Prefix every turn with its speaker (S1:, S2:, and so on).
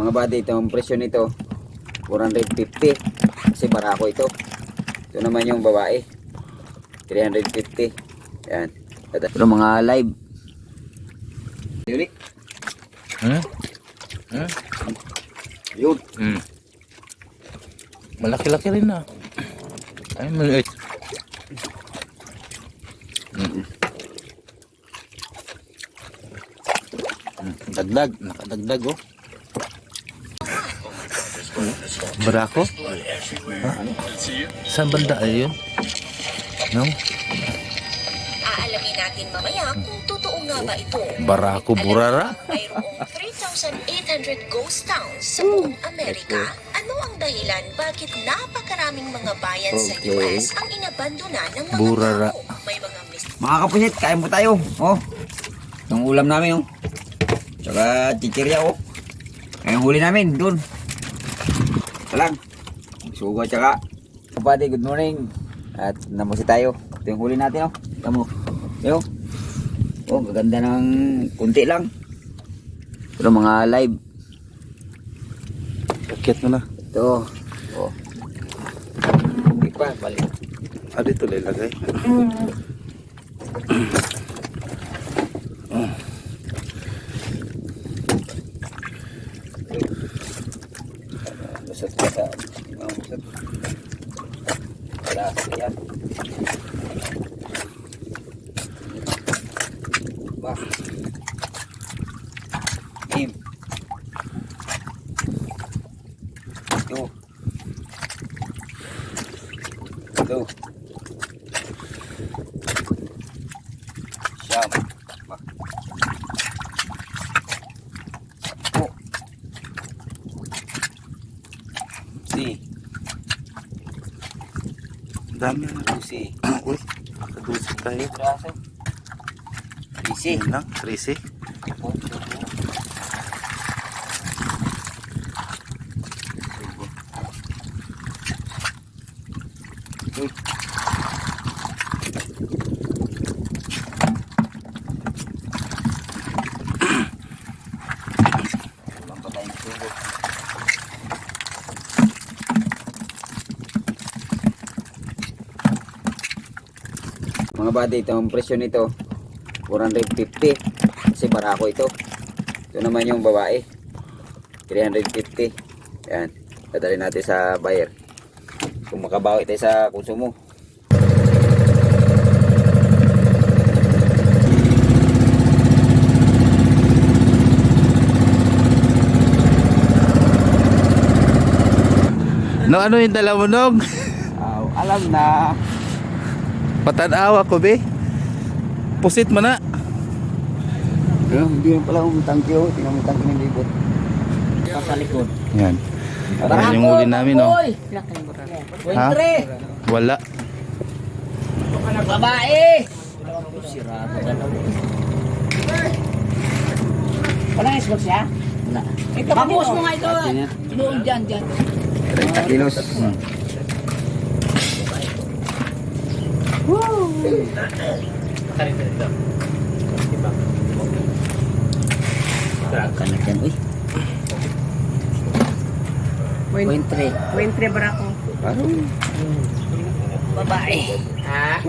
S1: Mga buddy, itong presyo nito 450 kasi barako ito. Ito naman yung babae 350. Yan. Ito mga live. Ulit. Yun.
S2: Malaki-laki rin na. Ay, maliit. Dagdag, nakadagdag oh. Barako? Ha? Saan banda ayun? No?
S3: Aalamin natin mamaya kung totoo nga ba ito.
S2: Barako burara?
S3: Mayroong 3,800 ghost towns sa buong Amerika. Ano ang dahilan bakit napakaraming mga bayan sa US ang inabandona ng mga
S2: Burara.
S3: tao? May mga
S1: Mga kapusit, kain po tayo. Oh. Yung ulam namin oh. Tsaka chichirya oh. Kayong huli namin dun. Ito lang. Sugo tsaka. Kapatid, good morning. At namusi tayo. Ito yung huli natin oh. Tamo. Yo. Oh, gaganda ng kunti lang. Ito mga live.
S2: Akit mo na.
S1: Ito. Oh. Hindi pa, balik.
S2: Ah, dito lilagay.
S1: Busat ka sa mga busat. Wala yan. Bah. Im. Ito. Ito. Siyam. Bah. Ito. Si.
S2: Dami na.
S1: Si.
S2: Uy, nakadusip tayo.
S1: Braso. Si.
S2: Yun lang, 13.
S1: Mga buddy, itong presyo nito 450 kasi barako ito. Ito naman yung babae 350. Yan, dadalhin natin sa buyer kung makabawi tayo sa konsumo.
S2: No, ano yung dala mo, Nog?
S1: Alam na.
S2: Patanaw ako, be. Pusit mo na.
S1: Hindi na pala tangki oh. Tingnan mo tangki ng libot sa likod.
S2: Yan. Yan yung huli namin, no? Ha? Wala.
S1: Babae! Walang isbog siya? Wala. Bamus mo nga ito. Doon dyan. 30 kilos. Kanak yan, uy.
S4: 23 barako.
S1: Babae.
S4: Ha?